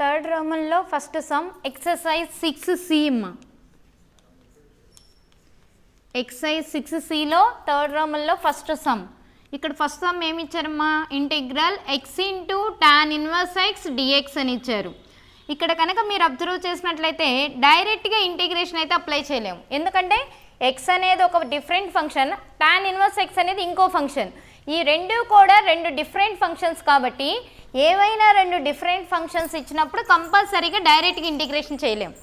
Third రోమన్లో first sum exercise 6C అమ్మ. Exercise 6Cలో థర్డ్ రోమన్లో ఫస్ట్ సమ్. ఇక్కడ ఫస్ట్ సమ్ ఏమి ఇచ్చారమ్మా? Integral x into tan inverse x dx అని ఇచ్చారు. ఇక్కడ కనుక మీరు అబ్జర్వ్ చేసినట్లయితే డైరెక్ట్గా ఇంటిగ్రేషన్ అయితే అప్లై చేయలేము, ఎందుకంటే x అనేది ఒక different function, tan inverse x అనేది ఇంకో ఫంక్షన్. ఈ రెండు కూడా రెండు డిఫరెంట్ ఫంక్షన్స్ కాబట్టి ఏవైనా రెండు డిఫరెంట్ ఫంక్షన్స్ ఇచ్చినప్పుడు కంపల్సరీగా డైరెక్ట్గా ఇంటిగ్రేషన్ చేయలేము.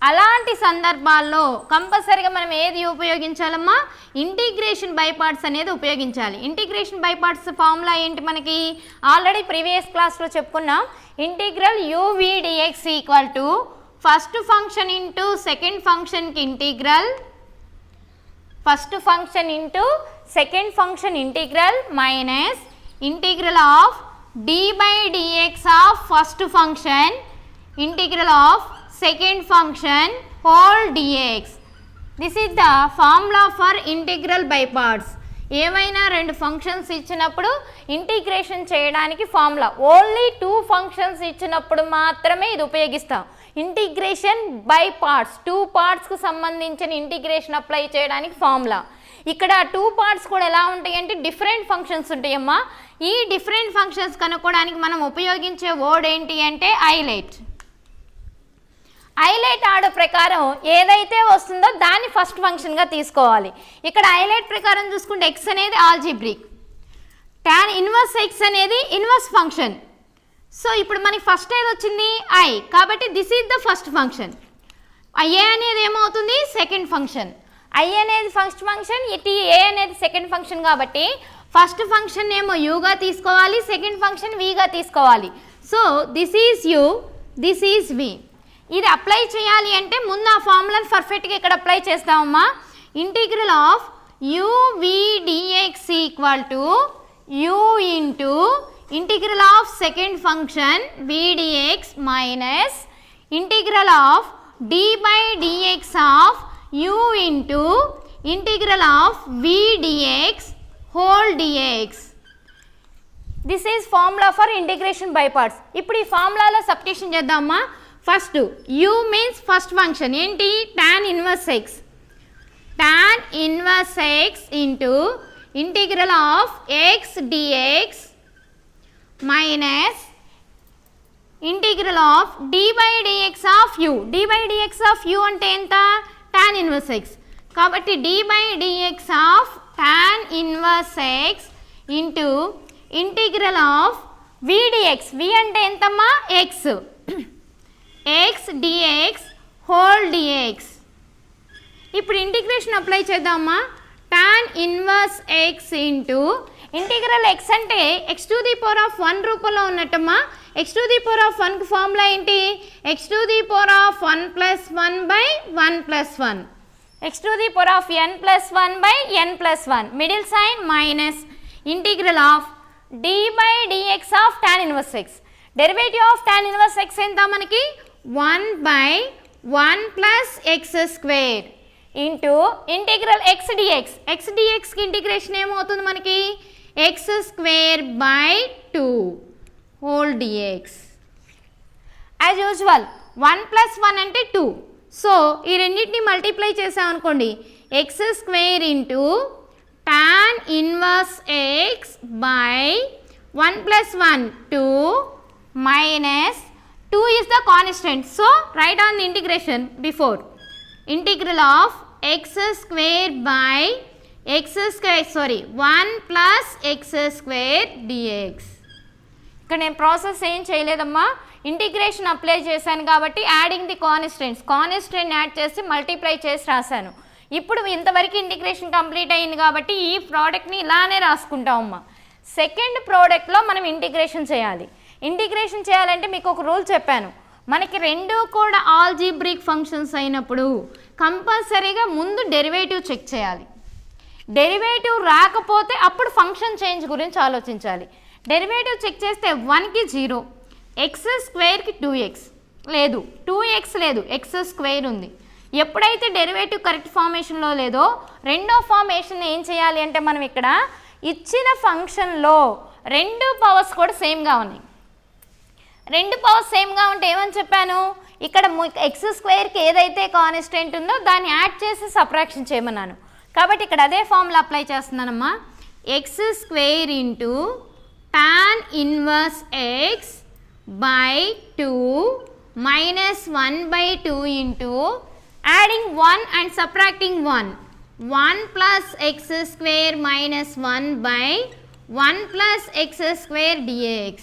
అలాంటి సందర్భాల్లో కంపల్సరీగా మనం ఏది ఉపయోగించాలమ్మా? ఇంటిగ్రేషన్ బై పార్ట్స్ అనేది ఉపయోగించాలి. ఇంటిగ్రేషన్ బై పార్ట్స్ ఫార్ములా ఏంటి మనకి? ఆల్రెడీ ప్రీవియస్ క్లాస్లో చెప్పుకున్నాం. Integral uv dx equal to first function into second ఫంక్షన్కి integral, first function into second function integral minus integral of d by dx of first function integral of second function whole dx. This is the formula for integral by parts. ఏవైనా రెండు functions ఇచ్చినప్పుడు integration చేయడానికి formula. Only 2 functions ఇచ్చినప్పుడు మాత్రమే ఇది ఉపయోగిస్తాం. Integration by parts, 2 పార్ట్స్కు సంబంధించిన integration apply చేయడానికి ఫార్ములా. ఇక్కడ 2 పార్ట్స్ కూడా ఎలా ఉంటాయి అంటే డిఫరెంట్ ఫంక్షన్స్ ఉంటాయమ్మా. ఈ డిఫరెంట్ ఫంక్షన్స్ కనుక్కోవడానికి మనం ఉపయోగించే వర్డ్ ఏంటి అంటే హైలైట్. హైలైట్ ఆర్డర్ ప్రకారం ఏదైతే వస్తుందో దాన్ని ఫస్ట్ ఫంక్షన్గా తీసుకోవాలి. ఇక్కడ హైలైట్ ప్రకారం చూసుకుంటే x అనేది ఆల్జీబ్రిక్, tan ఇన్వర్స్ x అనేది ఇన్వర్స్ ఫంక్షన్. సో ఇప్పుడు మనకి ఫస్ట్ ఏది వచ్చింది? i, కాబట్టి this is the first function. a అనేది ఏమవుతుంది? Second function. i అనేది ఫస్ట్ ఫంక్షన్, ఇటు a అనేది సెకండ్ ఫంక్షన్ కాబట్టి ఫస్ట్ ఫంక్షన్ ఏమో uగా తీసుకోవాలి, సెకండ్ ఫంక్షన్ vగా తీసుకోవాలి. So this is u, this is v. ఇది అప్లై చేయాలి అంటే ముందు ఆ ఫార్ములాని పర్ఫెక్ట్గా ఇక్కడ అప్లై చేస్తామమ్మా. Integral of uv dx equal to u into integral of second function v dx minus integral of d by dx of u into integral of v dx whole dx. This is formula for integration by parts. ఇప్పుడు ఈ ఫార్ములాలో substitution చేద్దామా. First u means first function ఏంటి? tan inverse x, tan inverse x into integral of x dx minus integral of d by dx of u. d by dx of u అంటే ఎంత? tan inverse x, కాబట్టి d by dx of tan inverse x into integral of v dx. v అంటే ఎంతమ్మా? x, x dx whole dx. ఇప్పుడు integration apply చేద్దామా. tan inverse x into integral x అంటే x to the power of 1 రూపంలో ఉన్నట్టమ్మా. x to the power of 1కి formula ఏంటి? x to the power of 1 plus 1 by 1 plus 1, x to the power of n plus 1 by n plus 1, middle sign minus integral of d by dx of tan inverse x. Derivative of tan inverse x ఎంత మనకి? 1 by 1 plus x square into integral x dx. x dxకి integration ఏమవుతుంది మనకి? x square by 2 whole dx. As usual 1 plus 1 అంటే 2. So ఈ రెండింటిని multiply చేసామనుకోండి, x square into tan inverse x by 1 plus 1 2 minus 2 is the constant. So write on the integration before. Integral of x square by 1 plus x square dx. ఇక్కడ నేను process ఏం చేయలేదమ్మా, integration apply చేశాను కాబట్టి adding the constant add చేసి multiply చేసి రాశాను. ఇప్పుడు ఇంతవరకు ఇంటిగ్రేషన్ కంప్లీట్ అయింది కాబట్టి ఈ ప్రోడక్ట్ని ఇలానే రాసుకుంటామమ్మా. సెకండ్ ప్రోడక్ట్లో మనం ఇంటిగ్రేషన్ చేయాలి. ఇంటిగ్రేషన్ చేయాలంటే మీకు ఒక రూల్ చెప్పాను. మనకి రెండు కూడా ఆల్జీబ్రిక్ ఫంక్షన్స్ అయినప్పుడు కంపల్సరీగా ముందు డెరివేటివ్ చెక్ చేయాలి. డెరివేటివ్ రాకపోతే అప్పుడు ఫంక్షన్ చేంజ్ గురించి ఆలోచించాలి. డెరివేటివ్ చెక్ చేస్తే 1కి 0, x స్క్వేర్కి 2x లేదు, 2x లేదు, x స్క్వేర్ ఉంది. ఎప్పుడైతే డెరివేటివ్ కరెక్ట్ ఫార్మేషన్లో లేదో రెండో ఫార్మేషన్ ఏం చేయాలి అంటే మనం ఇక్కడ ఇచ్చిన ఫంక్షన్లో రెండు పవర్స్ కూడా సేమ్గా ఉన్నాయి. రెండు పవర్స్ సేమ్గా ఉంటే ఏమని చెప్పాను, ఇక్కడ ఎక్స్ స్క్వేర్కి ఏదైతే కాన్స్టెంట్ ఉందో దాన్ని యాడ్ చేసి సబ్ట్రాక్షన్ చేయమన్నాను. కాబట్టి ఇక్కడ అదే ఫార్ములా అప్లై చేస్తున్నానమ్మా. X square into tan inverse x by 2 minus 1/2 into adding 1 and subtracting 1. 1 plus x square minus 1 by 1 plus x square dx.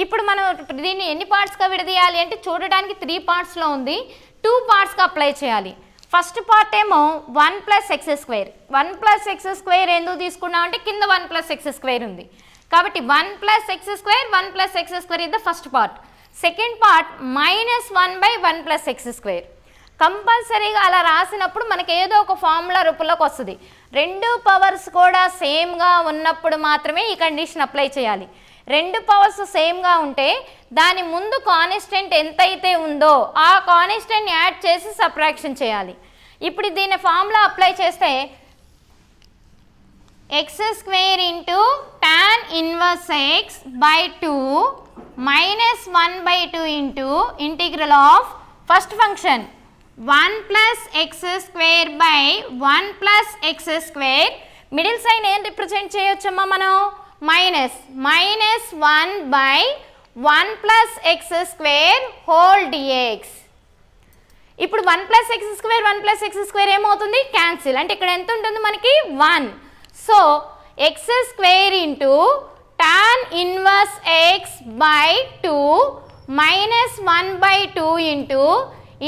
ఇప్పుడు మనం దీన్ని ఎన్ని పార్ట్స్గా విడదీయాలి అంటే చూడడానికి 3 పార్ట్స్లో ఉంది, 2 పార్ట్స్గా అప్లై చేయాలి. ఫస్ట్ పార్ట్ ఏమో 1 plus x square. 1 plus x square ఎందుకు తీసుకున్నాం అంటే కింద 1 ప్లస్ ఎక్స్ స్క్వేర్ ఉంది కాబట్టి 1 plus x square 1 plus x square is the first part. Second part -1/1 plus x square. కంపల్సరీగా అలా రాసినప్పుడు మనకి ఏదో ఒక ఫార్ములా రూపంలోకి వస్తుంది. రెండు పవర్స్ కూడా సేమ్గా ఉన్నప్పుడు మాత్రమే ఈ కండిషన్ అప్లై చేయాలి. రెండు పవర్స్ సేమ్గా ఉంటే దాని ముందు కాన్స్టెంట్ ఎంతైతే ఉందో ఆ కాన్స్టెంట్ యాడ్ చేసి సబ్ట్రాక్షన్ చేయాలి. ఇప్పుడు దీని ఫార్ములా అప్లై చేస్తే x square into tan inverse x by 2 -1/2 into integral of first function 1 plus x square by 1 plus x square. Middle sign ఏం రిప్రజెంట్ చేయొచ్చమ్మా మనం, -1/1 plus x square whole dx. ఇప్పుడు 1 plus x square 1 plus x square ఏమవుతుంది, cancel. అంటే ఇక్కడ ఎంత ఉంటుంది మనకి 1. So x square into tan inverse x by 2 -1/2 into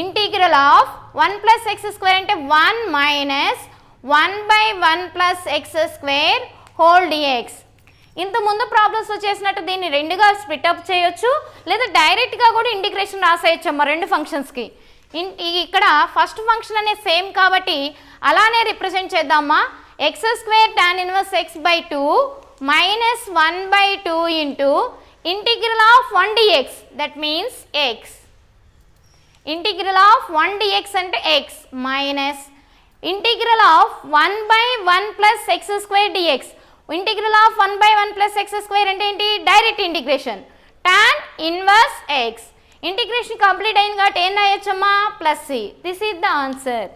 integral of 1 plus x square అంటే 1 minus 1/1 plus x square whole dx. ఇంతకుముందు ప్రాబ్లమ్స్లో చేసినట్టు దీన్ని రెండుగా స్ప్లిటప్ చేయొచ్చు, లేదా డైరెక్ట్గా కూడా ఇంటిగ్రేషన్ రాసేయచ్చమ్మా రెండు ఫంక్షన్స్కి. ఇక్కడ ఫస్ట్ ఫంక్షన్ అనేది సేమ్ కాబట్టి అలానే రిప్రజెంట్ చేద్దామా. X square tan inverse x by 2 -1/2 into integral of 1 dx, that means x. Integral of 1 dx అంటే x minus integral of 1/1 plus x square dx. Integral of 1/1 plus x square అంటే ఏంటి, direct integration. Tan inverse x integration complete అయింది కాబట్టి ఏం రాయొచ్చమ్మా, plus C. This is the answer.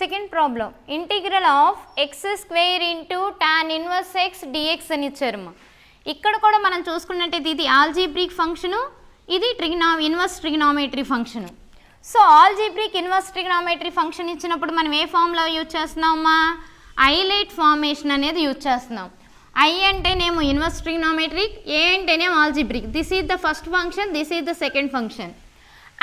Second problem, integral of x square into tan inverse x dx అని ఇచ్చారమ్మా. ఇక్కడ కూడా మనం చూసుకున్నట్టయితే ఇది ఆల్జీబ్రిక్ ఫంక్షను, ఇది inverse trigonometry function. So algebraic inverse trigonometry function ఇచ్చినప్పుడు మనం ఏ ఫామ్లో యూజ్ చేస్తున్నామమ్మా, ఐలైట్ ఫార్మేషన్ అనేది యూజ్ చేస్తున్నాం. ఐ అంటేనేమో ఇన్వర్స్ ట్రిగ్నామెట్రిక్, ఏ అంటేనేమో algebraic. This is the first function, this is the second function.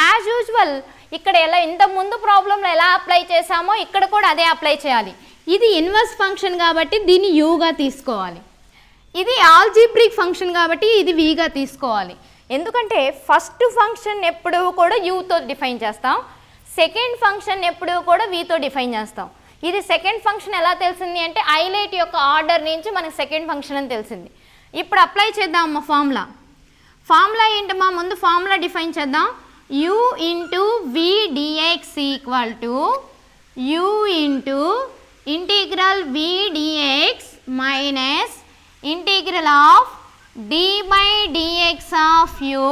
As usual ఇక్కడ ఇంత ముందు ప్రాబ్లంలో ఎలా అప్లై చేసామో ఇక్కడ కూడా అదే అప్లై చేయాలి. ఇది ఇన్వర్స్ ఫంక్షన్ కాబట్టి దీన్ని యూగా తీసుకోవాలి, ఇది ఆల్జీబ్రిక్ ఫంక్షన్ కాబట్టి ఇది వీగా తీసుకోవాలి. ఎందుకంటే ఫస్ట్ ఫంక్షన్ ఎప్పుడూ కూడా యూతో డిఫైన్ చేస్తాం, సెకండ్ ఫంక్షన్ ఎప్పుడూ కూడా వీతో డిఫైన్ చేస్తాం. ఇది సెకండ్ ఫంక్షన్ ఎలా తెలిసింది అంటే ఐలైట్ యొక్క ఆర్డర్ నుంచి మనకి సెకండ్ ఫంక్షన్ అని తెలిసింది. ఇప్పుడు అప్లై చేద్దాం అమ్మ ఫార్ములా ఏంటమ్మా, ముందు ఫార్ములా డిఫైన్ చేద్దాం. u into v dx equal to u into integral v dx minus integral of d by dx of u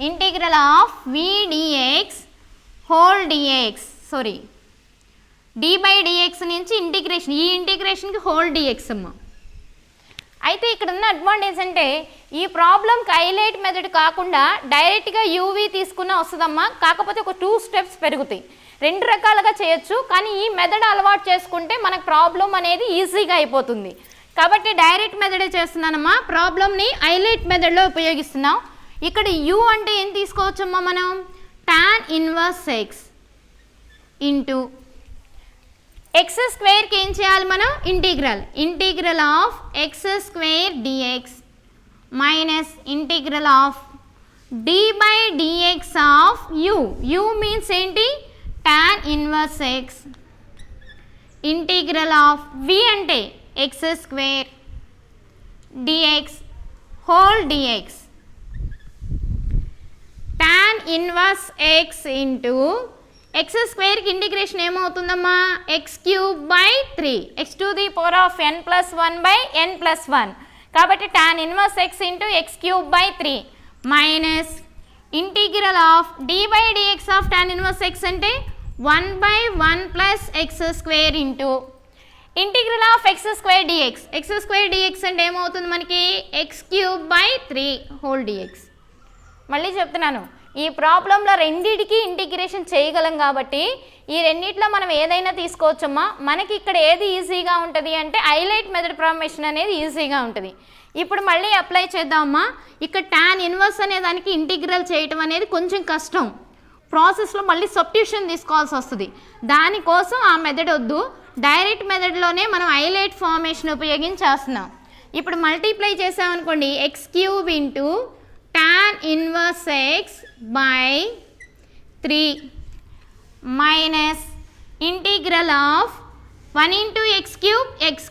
integral of v dx whole dx. Sorry, d by dx నుంచి integration, ఈ ఇంటిగ్రేషన్కి whole dx అమ్మ. అయితే ఇక్కడ ఉన్న advantage అంటే ఈ ప్రాబ్లంకి హైలైట్ మెథడ్ కాకుండా డైరెక్ట్గా యూవీ తీసుకున్నా వస్తుందమ్మా. కాకపోతే ఒక 2 స్టెప్స్ పెరుగుతాయి, 2 రకాలుగా చేయొచ్చు. కానీ ఈ మెథడ్ అలవాటు చేసుకుంటే మనకు ప్రాబ్లం అనేది ఈజీగా అయిపోతుంది. కాబట్టి డైరెక్ట్ మెథడే చేస్తున్నానమ్మా, ప్రాబ్లమ్ని హైలైట్ మెథడ్లో ఉపయోగిస్తున్నాం. ఇక్కడ యూ అంటే ఏం తీసుకోవచ్చమ్మా మనం, tan inverse x into x స్క్వేర్కి ఏం చేయాలి మనం, integral of x square dx minus integral of d by dx of u means ఏంటి, tan inverse x integral of v అంటే x square dx whole dx. Tan inverse x into x స్క్వేర్కి integration ఏమవుతుందమ్మా, x³ బై 3, x to the power of n+1 by n+1. కాబట్టి tan inverse x into x cube by 3 minus integral of d by dx of tan inverse x అంటే 1/1 plus x square into integral of x square dx. X square dx అంటే ఏమవుతుంది మనకి x cube by 3 whole dx. మళ్ళీ చెప్తున్నాను, ఈ ప్రాబ్లంలో రెండిటికి integration చేయగలం కాబట్టి ఈ రెండిట్లో మనం ఏదైనా తీసుకోవచ్చమ్మా. మనకి ఇక్కడ ఏది ఈజీగా ఉంటుంది అంటే హైలైట్ మెథడ్ ఫార్మేషన్ అనేది ఈజీగా ఉంటుంది. ఇప్పుడు మళ్ళీ అప్లై చేద్దామమ్మా. ఇక్కడ tan ఇన్వర్స్ అనే దానికి ఇంటిగ్రల్ చేయటం అనేది కొంచెం కష్టం, ప్రాసెస్లో మళ్ళీ సబ్స్టిట్యూషన్ తీసుకోవాల్సి వస్తుంది. దానికోసం ఆ మెథడ్ వద్దు, డైరెక్ట్ మెథడ్లోనే మనం హైలైట్ ఫార్మేషన్ ఉపయోగించేస్తున్నాం. ఇప్పుడు మల్టిప్లై చేసామనుకోండి x cube into tan inverse x by 3 minus integral of 1 into x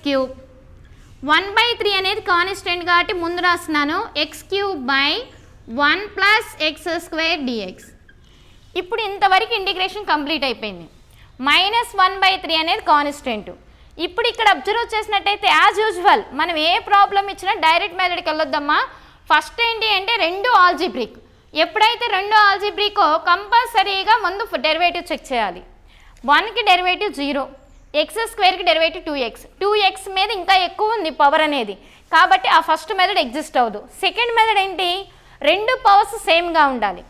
cube 1/3 అనేది కాన్స్టెంట్ కాబట్టి ముందు రాస్తున్నాను x cube by 1 plus x square dx. ఇప్పుడు ఇంతవరకు ఇంటిగ్రేషన్ కంప్లీట్ అయిపోయింది. మైనస్ 1/3 అనేది కాన్స్టెంట్. ఇప్పుడు ఇక్కడ అబ్జర్వ్ చేసినట్టయితే యాజ్ యూజువల్ మనం ఏ ప్రాబ్లం ఇచ్చినా డైరెక్ట్ మెథడ్కి వెళ్ళొద్దమ్మా. ఫస్ట్ ఏంటి అంటే రెండు ఆల్జీబ్రిక్. ఎప్పుడైతే రెండు ఆల్జీబ్రికో కంపల్సరీగా ముందు డెరివేటివ్ చెక్ చేయాలి. 1కి డెరివేటివ్ 0, ఎక్స్ స్క్వేర్కి డెరివేటివ్ 2x మీద ఇంకా ఎక్కువ ఉంది పవర్ అనేది, కాబట్టి ఆ ఫస్ట్ మెథడ్ ఎగ్జిస్ట్ అవ్వదు. సెకండ్ మెథడ్ ఏంటి, రెండు పవర్స్ సేమ్గా ఉండాలి.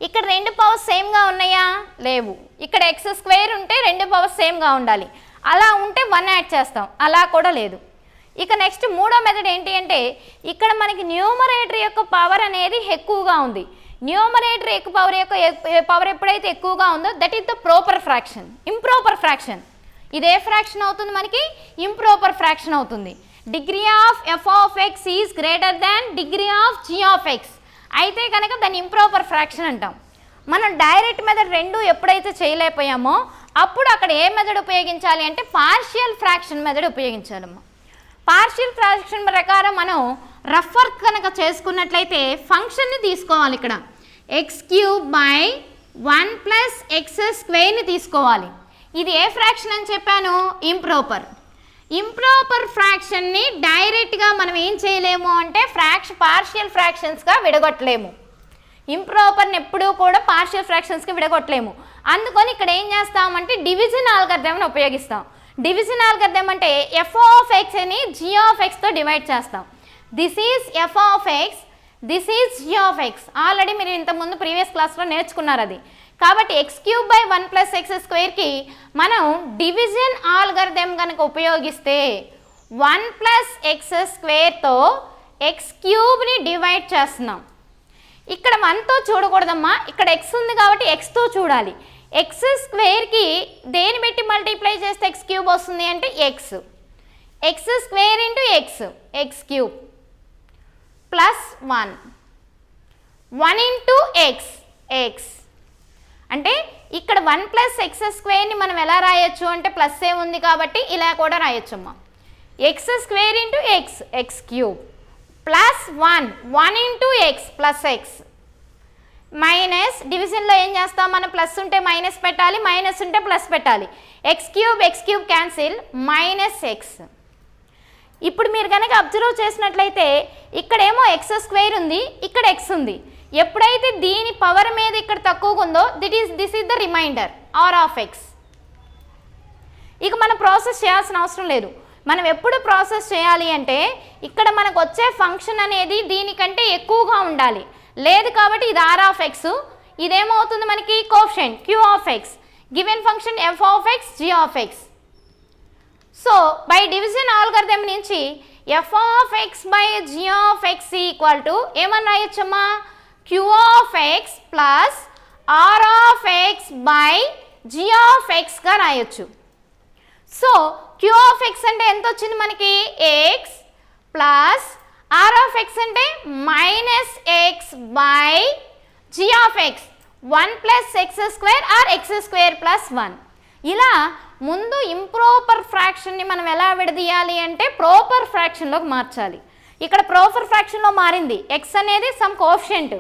ఇక్కడ రెండు పవర్స్ సేమ్గా ఉన్నాయా, లేవు. ఇక్కడ ఎక్స్ స్క్వేర్ ఉంటే రెండు పవర్స్ సేమ్గా ఉండాలి, అలా ఉంటే 1 యాడ్ చేస్తాం, అలా కూడా లేదు. ఇక నెక్స్ట్ మూడో మెథడ్ ఏంటి అంటే ఇక్కడ మనకి న్యూమరేటర్ యొక్క పవర్ అనేది ఎక్కువగా ఉంది. న్యూమరేటర్ పవర్ ఎప్పుడైతే ఎక్కువగా ఉందో that is the proper fraction. Improper fraction ఇదే ఫ్రాక్షన్ అవుతుంది, మనకి ఇంప్రాపర్ ఫ్రాక్షన్ అవుతుంది. Degree of f of x is greater than degree of g of x అయితే కనుక దాన్ని ఇంప్రాపర్ ఫ్రాక్షన్ అంటాం. మనం డైరెక్ట్ మెథడ్ రెండు ఎప్పుడైతే చేయలేకపోయామో అప్పుడు అక్కడ ఏ మెథడ్ ఉపయోగించాలి అంటే పార్షియల్ ఫ్రాక్షన్ మెథడ్ ఉపయోగించాలమ్మా. పార్షియల్ ఫ్రాక్షన్ ప్రకారం మనం రఫ్ వర్క్ కనుక చేసుకున్నట్లయితే ఫంక్షన్ని తీసుకోవాలి. ఇక్కడ x cube by 1 plus x స్క్వేర్ని తీసుకోవాలి. ఇది ఏ ఫ్రాక్షన్ అని చెప్పాను, ఇంప్రాపర్ ఫ్రాక్షన్ని డైరెక్ట్గా మనం ఏం చేయలేము అంటే పార్షియల్ ఫ్రాక్షన్స్గా విడగొట్టలేము. ఇంప్రాపర్ని ఎప్పుడూ కూడా పార్షియల్ ఫ్రాక్షన్స్కి విడగొట్టలేము. అందుకని ఇక్కడ ఏం చేస్తామంటే డివిజన్ ఆల్గరిథంని ఉపయోగిస్తాం. డివిజన్ ఆల్గరిథం అంటే ఎఫ్ ఆఫ్ ఎక్స్ అని జీ ఆఫ్ ఎక్స్తో డివైడ్ చేస్తాం. This is f of x, this is g of x. Already మీరు ఇంతకుముందు ప్రీవియస్ క్లాస్లో నేర్చుకున్నారు అది. కాబట్టి x cube by 1 plus x స్క్వేర్కి మనం డివిజన్ ఆల్గరిథం కనుక ఉపయోగిస్తే 1 ప్లస్ ఎక్స్ స్క్వేర్తో ఎక్స్ క్యూబ్ని డివైడ్ చేస్తున్నాం. ఇక్కడ 1తో చూడకూడదమ్మా, ఇక్కడ ఎక్స్ ఉంది కాబట్టి ఎక్స్తో చూడాలి. ఎక్స్ స్క్వేర్కి దేని పెట్టి మల్టిప్లై చేస్తే ఎక్స్ క్యూబ్ వస్తుంది అంటే x square into x cube plus 1 into X అంటే ఇక్కడ 1 ప్లస్ ఎక్స్ స్క్వేర్ని మనం ఎలా రాయొచ్చు అంటే ప్లస్ ఏ ఉంది కాబట్టి ఇలా కూడా రాయొచ్చమ్మా. X square into x cube plus 1 into x plus x minus డివిజన్లో ఏం చేస్తాం మనం, ప్లస్ ఉంటే మైనస్ పెట్టాలి, మైనస్ ఉంటే ప్లస్ పెట్టాలి. X cube cancel minus X. ఇప్పుడు మీరు కనుక అబ్జర్వ్ చేసినట్లయితే ఇక్కడేమో ఎక్స్ స్క్వేర్ ఉంది, ఇక్కడ ఎక్స్ ఉంది. ఎప్పుడైతే దీని పవర్ మీద ఇక్కడ తక్కువగా ఉందో this is the remainder r of x. ఇక మనం ప్రాసెస్ చేయాల్సిన అవసరం లేదు. మనం ఎప్పుడు ప్రాసెస్ చేయాలి అంటే ఇక్కడ మనకు వచ్చే ఫంక్షన్ అనేది దీనికంటే ఎక్కువగా ఉండాలి. లేదు కాబట్టి ఇది ఆర్ ఆఫ్ ఎక్స్, ఇదేమవుతుంది మనకి coefficient q of x, given function f of x g of x. So by division algorithm నుంచి f of x by g of x equal to ఏమని రాయొచ్చమ్మా, q of x plus r of x by g of ఎక్స్గా రాయొచ్చు. So q of x అంటే ఎంత వచ్చింది మనకి x plus r of x అంటే minus x by g of x 1 plus x square r X square plus 1. ఇలా ముందు improper ఫ్రాక్షన్ని మనం ఎలా విడదీయాలి అంటే ప్రాపర్ ఫ్రాక్షన్లోకి మార్చాలి. ఇక్కడ ప్రాపర్ ఫ్రాక్షన్లో మారింది, ఎక్స్ అనేది sum coefficient,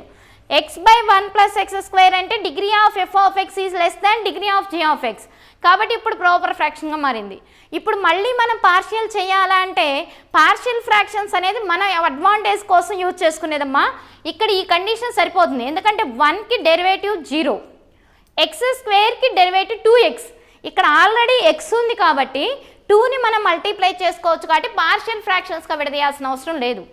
x by 1 plus x square అంటే degree of f of x is less than degree of g of x. కాబట్టి ఇప్పుడు ప్రాపర్ ఫ్రాక్షన్గా మారింది. ఇప్పుడు మళ్ళీ మనం పార్షియల్ చేయాలంటే పార్షియల్ ఫ్రాక్షన్స్ అనేది మన అడ్వాంటేజ్ కోసం యూజ్ చేసుకునేదమ్మా. ఇక్కడ ఈ కండిషన్ సరిపోతుంది, ఎందుకంటే 1కి డెరివేటివ్ 0, ఎక్స్ స్క్వేర్కి డెరివేటివ్ 2x. ఇక్కడ ఆల్రెడీ ఎక్స్ ఉంది కాబట్టి 2ని మనం మల్టిప్లై చేసుకోవచ్చు, కాబట్టి పార్షియల్ ఫ్రాక్షన్స్గా విడదీయాల్సిన అవసరం లేదు.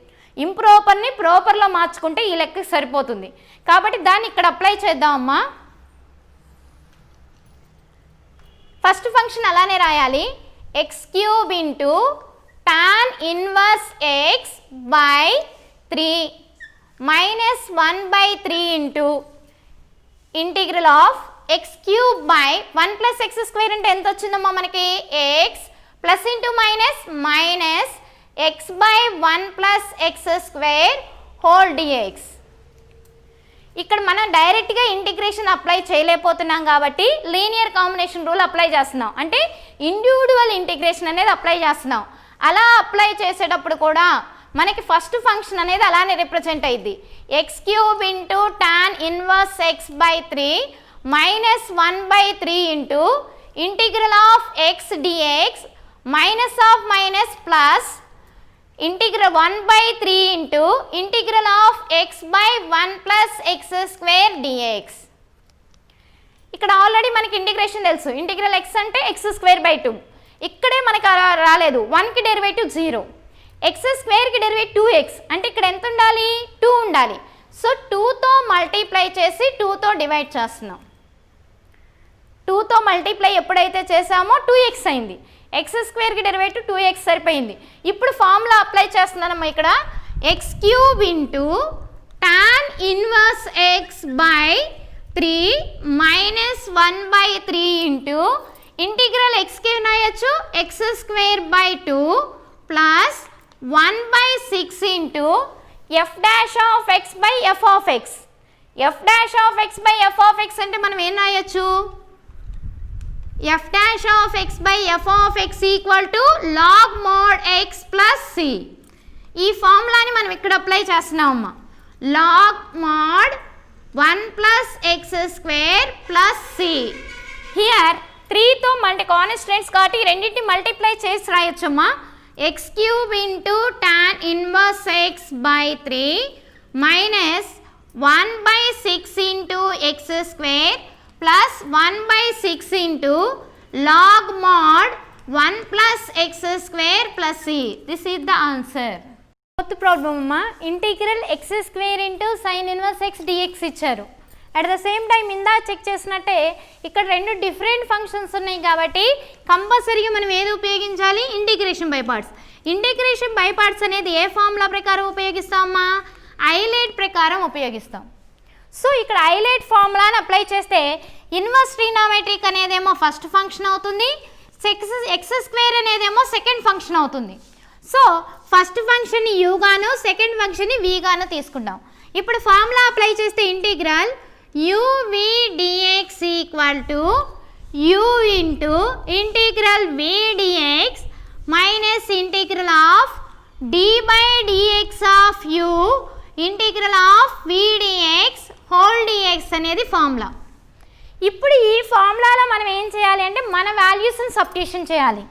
ఇంప్రాపర్ని ప్రాపర్లో మార్చుకుంటే ఈ లెక్కకి సరిపోతుంది. కాబట్టి దాన్ని ఇక్కడ అప్లై చేద్దామమ్మా. ఫస్ట్ ఫంక్షన్ అలానే రాయాలి, x cube into tan inverse x by 3 minus 1/3 into integral of x cube by 1 plus x square అంటే ఎంత వచ్చిందమ్మా మనకి, x plus into minus minus x by 1 plus x square whole dx. ఇక్కడ మనం డైరెక్ట్గా integration apply చేయలేకపోతున్నాం కాబట్టి linear combination rule apply చేస్తున్నాం, అంటే ఇండివిజువల్ ఇంటిగ్రేషన్ అనేది అప్లై చేస్తున్నాం. అలా అప్లై చేసేటప్పుడు కూడా మనకి ఫస్ట్ ఫంక్షన్ అనేది అలానే రిప్రజెంట్ అయ్యింది, x cube into tan inverse x by 3 minus 1/3 into integral of x dx minus of minus plus integral 1/3 into integral of x by 1 plus x square dx. ఇక్కడ already మనకి integration తెలుసు, integral x అంటే x square by 2. ఇక్కడే మనకి రాలేదు, 1కి derivative 0, X స్క్వేర్కి derivative 2x, అంటే ఇక్కడ ఎంత ఉండాలి, 2 ఉండాలి. సో 2తో మల్టిప్లై చేసి 2తో డివైడ్ చేస్తున్నాం. 2తో మల్టిప్లై ఎప్పుడైతే చేసామో 2x అయింది, ఎక్స్ స్క్వేర్కి డెరివేటివ్ 2x సరిపోయింది. ఇప్పుడు ఫార్ములా అప్లై చేస్తున్నానమ్మా. ఇక్కడ x cube into tan inverse x by 3 minus 1/3 into integral ఎక్స్కి రాయొచ్చు x square by 2 plus 1/6 into f dash of x by f of x. F dash of x by f of x అంటే మనం ఏం రాయొచ్చు, f dash of x by f of x equal to log mod x plus C. ఈ ఫార్ములాని మనం ఇక్కడ apply చేస్తున్నామమ్మా. Log mod 1 plus x square plus C. Here 3తో కాన్స్టెంట్స్ కాబట్టి రెండింటిని మల్టిప్లై చేసి రాయొచ్చమ్మా. X cube into tan inverse x by 3 minus 1/6 into x square plus 1/6 into log mod 1 plus x square plus C. This is the answer. Fourth problem అమ్మా, integral x square into sine inverse x dx ఇచ్చారు. At the same time ఇందా check చేసినట్టే ఇక్కడ 2 different functions ఉన్నాయి కాబట్టి కంపల్సరీగా మనం ఏది ఉపయోగించాలి, integration by parts. Integration by parts అనేది ఏ ఫార్ములా ప్రకారం ఉపయోగిస్తామమ్మా, ఐలేట్ ప్రకారం ఉపయోగిస్తాం. సో ఇక్కడ ఐలేట్ ఫార్ములాని అప్లై చేస్తే ఇన్వర్స్ ట్రిగ్నోమెట్రిక్ అనేదేమో ఫస్ట్ ఫంక్షన్ అవుతుంది, ఎక్స్ స్క్వేర్ అనేదేమో సెకండ్ ఫంక్షన్ అవుతుంది. సో ఫస్ట్ ఫంక్షన్ని యూ గాను సెకండ్ ఫంక్షన్ని వి గాను తీసుకుంటాం. ఇప్పుడు ఫార్ములా అప్లై చేస్తే integral uv dx equal to u into integral v dx minus integral of d by dx of u integral of v dx whole dx అనేది formula. ఇప్పుడు ఈ ఫార్ములాలో మనం ఏం చేయాలి అంటే మన వాల్యూస్ని సబ్స్టిట్యూషన్ చేయాలి.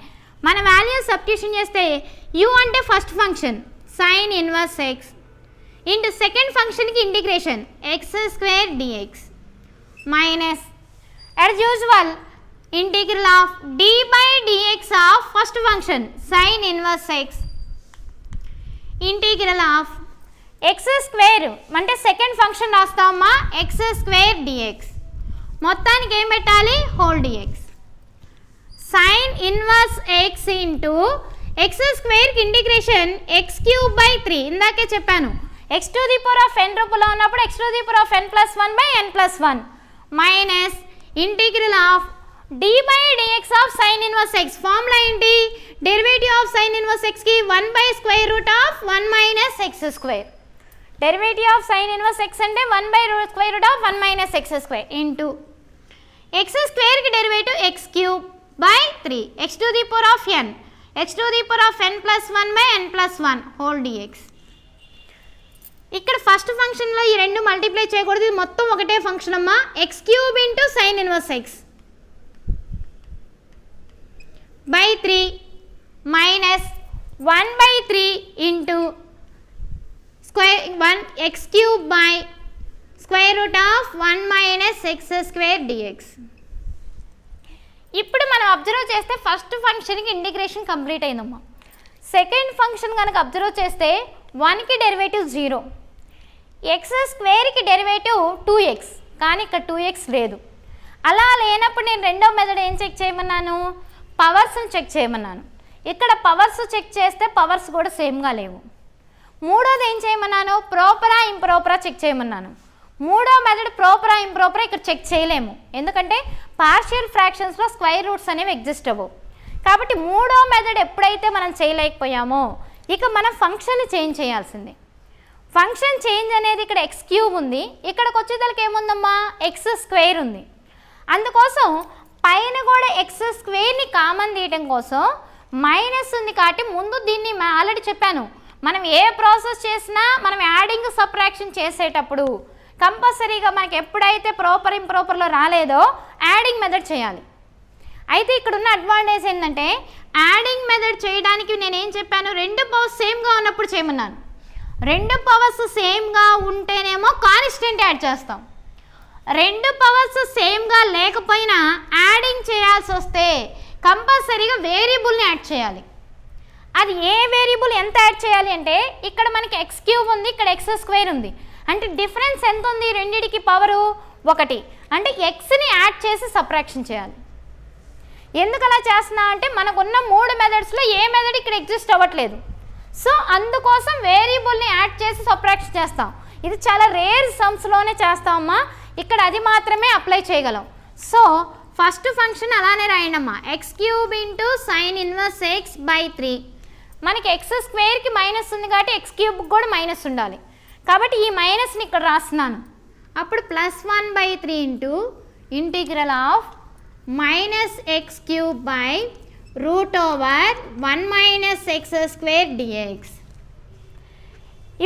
మన వాల్యూస్ సబ్స్టిట్యూషన్ చేస్తే u అంటే first function sine inverse x into second ఫంక్షన్కి integration x square dx minus as usual integral of d by dx of first function sine inverse x integral of x square అంటే second function రాస్తామా x square dx మొత్తానికి ఏం పెట్టాలి whole dx sine inverse x into x స్క్వేర్కి integration x cube by 3 ఇందాకే చెప్పాను x to the power of n రూపంలో ఉన్నప్పుడు x to the power of n plus 1 by n plus 1 minus integral of d by dx of sin inverse x formula ఏంటి derivative of sin inverse x కి 1 by square root of 1 minus x square derivative of sin inverse x అంటే 1 by square root of 1 minus x square into x square కి derivative x cube by 3 x to the power of n x to the power of n plus 1 by n plus 1 whole dx ఇక్కడ first ఫంక్షన్లో ఈ రెండు multiply చేయకూడదు, ఇది మొత్తం ఒకటే function అమ్మా. X cube into sine inverse x by 3 minus 1/3 into square 1 x cube by square root of 1 minus x square dx. ఇప్పుడు మనం అబ్జర్వ్ చేస్తే ఫస్ట్ ఫంక్షన్కి ఇంటిగ్రేషన్ కంప్లీట్ అయిందమ్మా. సెకండ్ ఫంక్షన్ కనుక అబ్జర్వ్ చేస్తే 1కి డెరివేటివ్ 0, ఎక్స్ స్క్వేర్కి డెరివేటివ్ 2x, కానీ ఇక్కడ 2x లేదు. అలా లేనప్పుడు నేను రెండో మెథడ్ ఏం చెక్ చేయమన్నాను, పవర్స్ని చెక్ చేయమన్నాను. ఇక్కడ పవర్స్ చెక్ చేస్తే పవర్స్ కూడా సేమ్గా లేవు. మూడోది ఏం చేయమన్నాను, ప్రాపరా ఇంప్రాపరా చెక్ చేయమన్నాను. మూడో మెథడ్ ప్రాపరా ఇంప్రాపరా ఇక్కడ చెక్ చేయలేము, ఎందుకంటే పార్షియల్ ఫ్రాక్షన్స్లో స్క్వేర్ రూట్స్ అనేవి ఎగ్జిస్ట్ అవ్వవు. కాబట్టి మూడో మెథడ్ ఎప్పుడైతే మనం చేయలేకపోయామో ఇక మనం ఫంక్షన్ని చేంజ్ చేయాల్సిందే. ఫంక్షన్ చేంజ్ అనేది ఇక్కడ ఎక్స్ క్యూబ్ ఉంది, ఇక్కడికి వచ్చేదానికి ఏముందమ్మా ఎక్స్ స్క్వేర్ ఉంది. అందుకోసం పైన కూడా ఎక్స్ స్క్వేర్ని కామన్ తీయడం కోసం మైనస్ ఉంది కాబట్టి ముందు దీన్ని ఆల్రెడీ చెప్పాను, మనం ఏ ప్రాసెస్ చేసినా మనం యాడింగ్ సబ్ట్రాక్షన్ చేసేటప్పుడు కంపల్సరీగా మనకి ఎప్పుడైతే ప్రాపర్ ఇంప్రాపర్లో రాలేదో యాడింగ్ మెథడ్ చేయాలి. అయితే ఇక్కడ ఉన్న అడ్వాంటేజ్ ఏంటంటే యాడింగ్ మెథడ్ చేయడానికి నేనేం చెప్పాను, రెండు పవర్స్ సేమ్గా ఉన్నప్పుడు చేయమన్నాను. రెండు పవర్స్ సేమ్గా ఉంటేనేమో కాన్స్టెంట్ యాడ్ చేస్తాం, రెండు పవర్స్ సేమ్గా లేకపోయినా యాడింగ్ చేయాల్సి వస్తే కంపల్సరీగా వేరియబుల్ని యాడ్ చేయాలి. అది ఏ వేరియబుల్ ఎంత యాడ్ చేయాలి అంటే ఇక్కడ మనకి ఎక్స్ క్యూబ్ ఉంది, ఇక్కడ ఎక్స్ స్క్వేర్ ఉంది, అంటే డిఫరెన్స్ ఎంత ఉంది రెండిటికి పవరు 1, అంటే ఎక్స్ని యాడ్ చేసి సబ్ట్రాక్షన్ చేయాలి. ఎందుకు అలా చేస్తున్నా అంటే మనకున్న 3 మెథడ్స్లో ఏ మెథడ్ ఇక్కడ ఎగ్జిస్ట్ అవ్వట్లేదు, సో అందుకోసం వేరియబుల్ని యాడ్ చేసి సబ్ట్రాక్షన్ చేస్తాం. ఇది చాలా రేర్ సమ్స్లోనే చేస్తామమ్మా, ఇక్కడ అది మాత్రమే అప్లై చేయగలం. సో ఫస్ట్ ఫంక్షన్ అలానే రాయండమ్మా, x cube into sine inverse x by 3. మనకి ఎక్స్ స్క్వేర్కి మైనస్ ఉంది కాబట్టి ఎక్స్ క్యూబ్కి కూడా మైనస్ ఉండాలి, కాబట్టి ఈ మైనస్ని ఇక్కడ రాస్తున్నాను. అప్పుడు +1/3 into integral of minus x cube by root over 1 minus x square dx.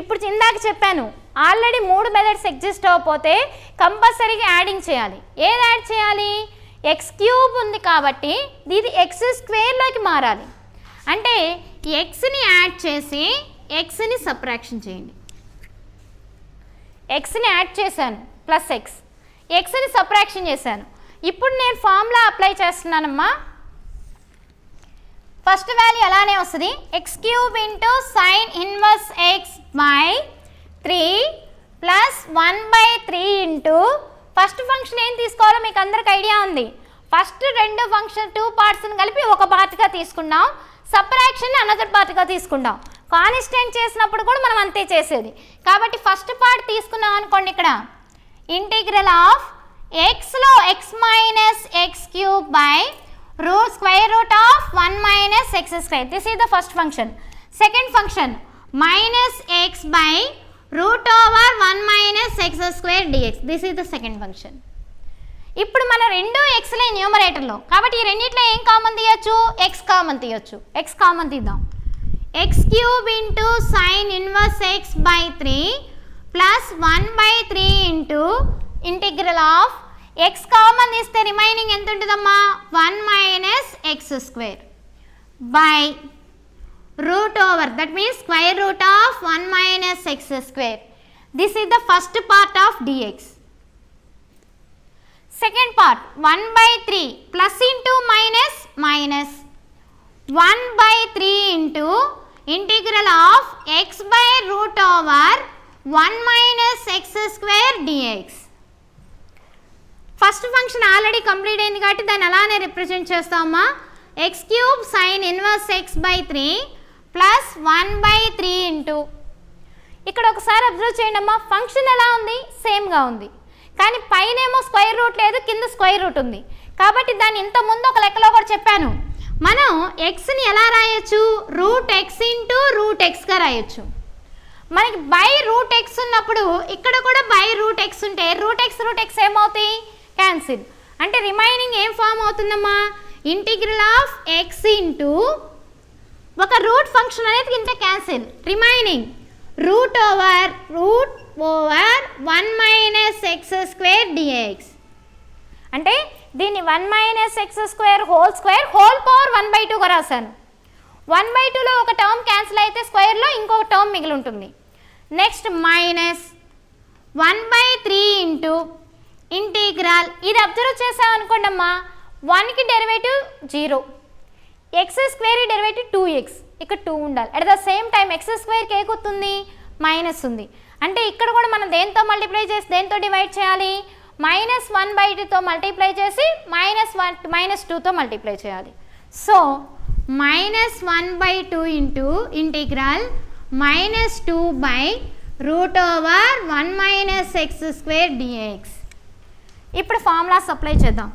ఇప్పుడు ఇందాక చెప్పాను ఆల్రెడీ 3 మెథడ్స్ ఎగ్జిస్ట్ అవ్వకపోతే కంపల్సరీగా యాడింగ్ చేయాలి. ఏది యాడ్ చేయాలి, ఎక్స్ క్యూబ్ ఉంది కాబట్టి ఇది ఎక్స్ స్క్వేర్లోకి మారాలి, అంటే ఎక్స్ని యాడ్ చేసి ఎక్స్ని సబ్ట్రాక్షన్ చేయండి. ఎక్స్ని యాడ్ చేశాను ప్లస్ ఎక్స్, ఎక్స్ని సబ్ట్రాక్షన్ చేశాను. ఇప్పుడు నేను ఫార్ములా అప్లై చేస్తున్నానమ్మా. ఫస్ట్ వాల్యూ అలానే వస్తుంది, X cube into sine inverse x by 3 plus 1/3 into first function ఏం తీసుకోవాలో మీకు అందరికి ఐడియా ఉంది. ఫస్ట్ రెండు ఫంక్షన్ 2 పార్ట్స్ని కలిపి ఒక పార్ట్గా తీసుకున్నాం, సబ్ట్రాక్షన్ అనదర్ పార్ట్గా తీసుకుంటాం. కాన్స్టెంట్ చేసినప్పుడు కూడా మనం అంతే చేసేది. కాబట్టి ఫస్ట్ పార్ట్ తీసుకున్నాం అనుకోండి, ఇక్కడ ఇంటిగ్రల్ ఆఫ్ ఎక్స్లో x minus x cube by square root of 1 minus x square. This is the first function. Second function minus x by root over 1 minus x square dx. This is the second function. ఇప్పుడు మన రెండు ఎక్స్లే న్యూమరేటర్లో, కాబట్టి ఈ రెండిట్లో ఏం common తీయచ్చు, x common తీయచ్చు. ఎక్స్ కామన్ తీద్దాం, x cube into sine inverse x by 3 plus 1/3 into integral of x common తీస్తే రిమైనింగ్ ఎంత ఉంటుందమ్మా 1 minus x square by root over, that means square root of 1 minus x square. This is the first part of dx. Second part 1/3 plus into minus minus 1/3 into integral of x by root over 1 minus x square dx. First function already complete అయింది కాబట్టి దాన్ని అలానే represent చేస్తామా, x cube sine inverse x by 3 plus 1/3 into, ఇక్కడ ఒకసారి observe చేయండి అమ్మా, function ఎలా ఉంది, సేమ్గా ఉంది, కానీ పైన ఏమో స్క్వేర్ రూట్ లేదు, కింద స్క్వేర్ రూట్ ఉంది. కాబట్టి దాన్ని ఇంత ముందు ఒక లెక్కలో కూడా చెప్పాను, మనం ఎక్స్ని ఎలా రాయొచ్చు, రూట్ ఎక్స్ ఇంటూ రూట్ ఎక్స్గా రాయొచ్చు. మనకి బై రూట్ ఎక్స్ ఉన్నప్పుడు ఇక్కడ కూడా బై రూట్ ఎక్స్ ఉంటే రూట్ ఎక్స్ ఏమవుతాయి, క్యాన్సిల్. అంటే రిమైనింగ్ ఏం ఫామ్ అవుతుందమ్మా, ఇంటిగ్రల్ ఆఫ్ ఎక్స్ ఇంటూ ఒక రూట్ ఫంక్షన్ అనేది ఇంత cancel, remaining root over 1 minus x square dx. అంటే దీన్ని 1 minus x square whole power 1/2గా రాశాను. 1/2లో ఒక టర్మ్ క్యాన్సిల్ అయితే స్క్వేర్లో ఇంకొక టర్మ్ మిగిలి ఉంటుంది. నెక్స్ట్ మైనస్ 1/3 ఇంటూ ఇంటిగ్రల్, ఇది అబ్జర్వ్ చేసామనుకోండి అమ్మా, 1కి derivative 0, X square derivative 2x, ఇక్కడ 2 ఉండాలి. At the same time x స్క్వేర్కి ఏ గుర్తుంది, మైనస్ ఉంది. అంటే ఇక్కడ కూడా మనం దేంతో మల్టిప్లై చేసి దేంతో డివైడ్ చేయాలి, -1/2తో మల్టిప్లై చేసి -2తో మల్టిప్లై చేయాలి. So -1/2 into integral -2/1 minus x square dx. ఇప్పుడు ఫార్ములాస్ అప్లై చేద్దాం.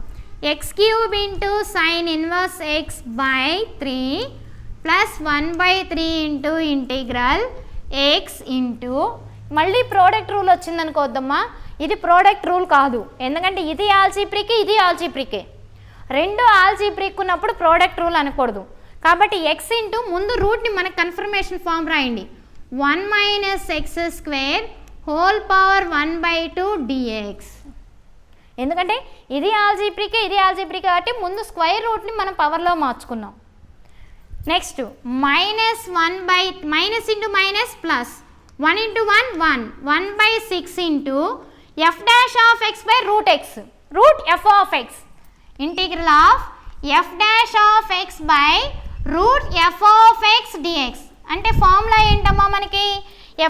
x³ into sine inverse x/3 plus 1/3 into integral x into, మళ్ళీ ప్రోడక్ట్ రూల్ వచ్చిందనుకోవద్దమ్మా, ఇది ప్రోడక్ట్ రూల్ కాదు, ఎందుకంటే ఇది ఆల్జీబ్రిక్ ఇది ఆల్జీబ్రికే. రెండు ఆల్జీబ్రిక్ ఉన్నప్పుడు ప్రోడక్ట్ రూల్ అనకూడదు. కాబట్టి x ఇంటూ ముందు రూట్ని మనకు కన్ఫర్మేషన్ ఫామ్ రాయండి, 1 minus x square whole power 1/2 dx. ఎందుకంటే ఇది ఆల్జీబ్రికే ఇది ఆల్జీబ్రిక్ కాబట్టి ముందు స్క్వేర్ రూట్ని మనం పవర్లో మార్చుకున్నాం. Next minus into minus plus 1 into 1/6 into f dash of x by root x, root f of x, integral of f dash of x by root f of x dx. అంటే formula ఏంటమ్మా మనకి,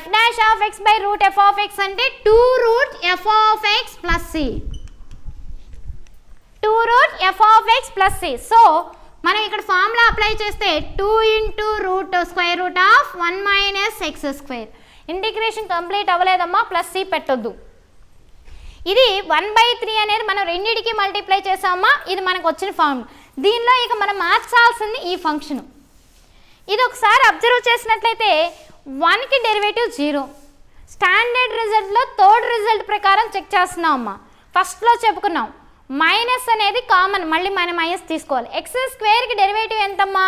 f dash of x by root f of x అంటే 2 root f of x plus c, 2 root f of x plus c. So మనం ఇక్కడ formula apply చేస్తే 2 into root square root of 1 minus x square. Integration complete అవ్వలేదమ్మా, plus c పెట్టొద్దు. ఇది 1/3 అనేది మనం రెండింటికి మల్టిప్లై చేసామా, ఇది మనకు వచ్చిన ఫార్మ్. దీనిలో ఇక మనం మార్చాల్సింది ఈ ఫంక్షన్. ఇది ఒకసారి అబ్జర్వ్ చేసినట్లయితే 1కి డెరివేటివ్ 0. స్టాండర్డ్ రిజల్ట్లో థర్డ్ రిజల్ట్ ప్రకారం చెక్ చేస్తున్నాం అమ్మా. ఫస్ట్లో చెప్పుకున్నాం మైనస్ అనేది కామన్, మళ్ళీ మనం మైనస్ తీసుకోవాలి. ఎక్స్ స్క్వేర్కి డెరివేటివ్ ఎంతమ్మా,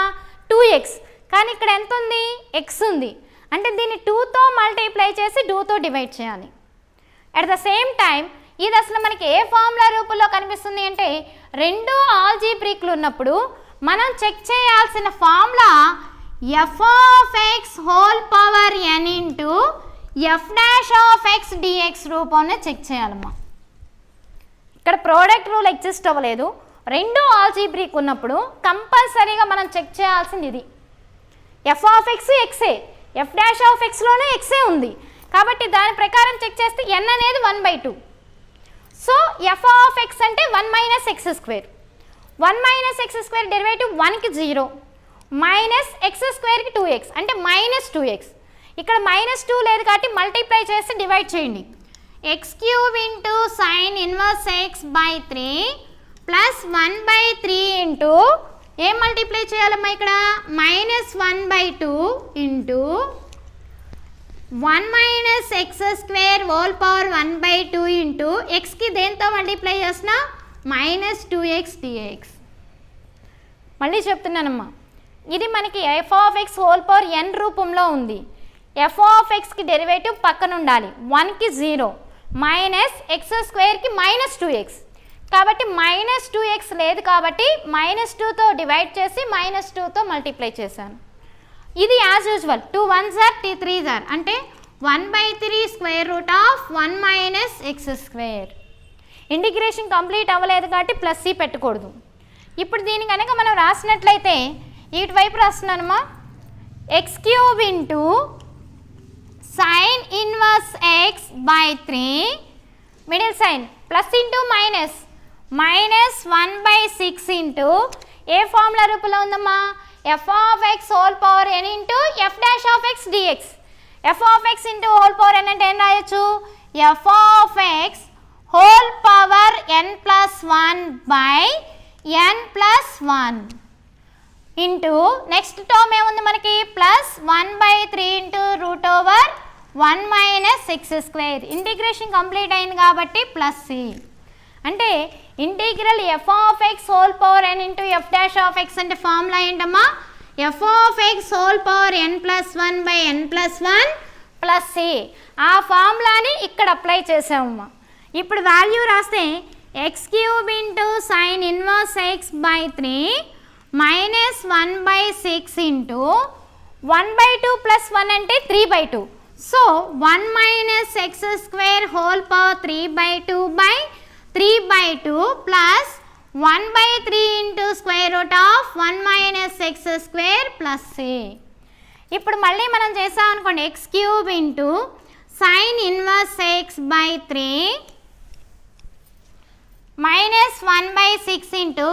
2x, కానీ ఇక్కడ ఎంత ఉంది, ఎక్స్ ఉంది. అంటే దీన్ని 2తో మల్టిప్లై చేసి 2తో డివైడ్ చేయాలి. అట్ ద సేమ్ టైం ఇది అసలు మనకి ఏ ఫార్ములా రూపంలో కనిపిస్తుంది అంటే, రెండు ఆల్జీబ్రిక్లు ఉన్నప్పుడు మనం చెక్ చేయాల్సిన formula f of x whole power n into f dash of x dx రూపంలో చెక్ చేయాలమ్మా. ఇక్కడ ప్రోడక్ట్ రూల్ ఎగ్జిస్ట్ అవ్వలేదు. రెండు ఆల్జీబ్రిక్ ఉన్నప్పుడు కంపల్సరీగా మనం చెక్ చేయాల్సింది ఇది. f ఆఫ్ x ఎక్సే, f డాష్ ఆఫ్ xలోనే ఎక్సే ఉంది కాబట్టి దాని ప్రకారం చెక్ చేస్తే n అనేది 1/2. సో f ఆఫ్ x అంటే 1 minus x square, 1 minus x square derivative 1కి 0 మైనస్ ఎక్స్ స్క్వేర్కి 2x అంటే -2x. ఇక్కడ -2 లేదు కాబట్టి మల్టిప్లై చేసి డివైడ్ చేయండి. x³ into sine inverse x/3 plus 1/3 into ఏం మల్టిప్లై చేయాలమ్మా ఇక్కడ, -1/2 into 1 minus x square whole power 1/2 into ఎక్స్కి దేంతో మల్టిప్లై చేసిన -2x dx. మళ్ళీ చెప్తున్నానమ్మా, ఇది మనకి f of x whole power n రూపంలో ఉంది. f ఆఫ్ xకి డెరివేటివ్ పక్కన ఉండాలి, 1కి 0 మైనస్ ఎక్స్ స్క్వేర్కి -2x, కాబట్టి -2x లేదు కాబట్టి -2తో డివైడ్ చేసి -2తో మల్టిప్లై చేశాను. ఇది as usual 2 1s are 2 3s are అంటే 1/3 square root of 1 minus x square. Integration complete అవ్వలేదు కాబట్టి ప్లస్ c పెట్టకూడదు. ఇప్పుడు దీని కనుక మనం రాసినట్లయితే ఇటువైపు రాస్తున్నానమ్మా, x³ into sine inverse x/3 middle sign plus into minus -1/6 into ఏ ఫార్ములా రూపంలో ఉందమ్మా, f of x whole power n into f dash of x dx. f of x into whole power n అంటే ఏం రాయొచ్చు, f of x whole power n+1/n+1 into next term ఏముంది మనకి, plus 1/3 into root over 1 minus x square. Integration complete అయింది కాబట్టి plus c. అంటే integral f of x whole power n into f dash of x అంటే formula ఏంటమ్మా, f of x whole power n+1/n+1 plus c. ఆ ఫార్ములాని ఇక్కడ apply చేసామమ్మా. ఇప్పుడు వాల్యూ రాస్తే x cube into sine inverse x by 3 minus 1/6 into 1/2 plus 1 అంటే 3/2. So 1 minus x square whole power 3/2 by 3/2 plus 1/3 into square root of 1 minus x square plus c. ఇప్పుడు మళ్ళీ మనం చేసాం అనుకోండి, x cube into sine inverse x by 3 minus 1/6 into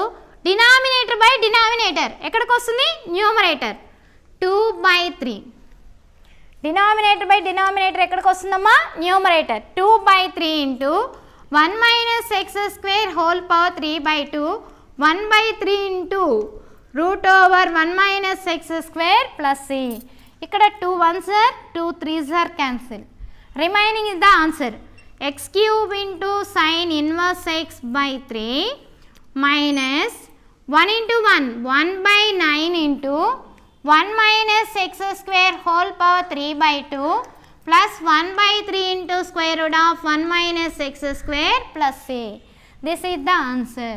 denominator by denominator ఎక్కడికి వస్తుంది, numerator 2/3. Denominator by denominator ఎక్కడికి వస్తుందమ్మా, numerator 2/3 into 1 minus x square whole power 3/2 1/3 into root over 1 minus x square plus c. ఇక్కడ 2 1s are 2 3s are cancel. Remaining is the answer. X cube into sin inverse x by 3 minus 1 into 1 1/9 into 1 minus x square whole power 3/2 plus 1/3 into square root of 1 minus x square plus c. This is the answer.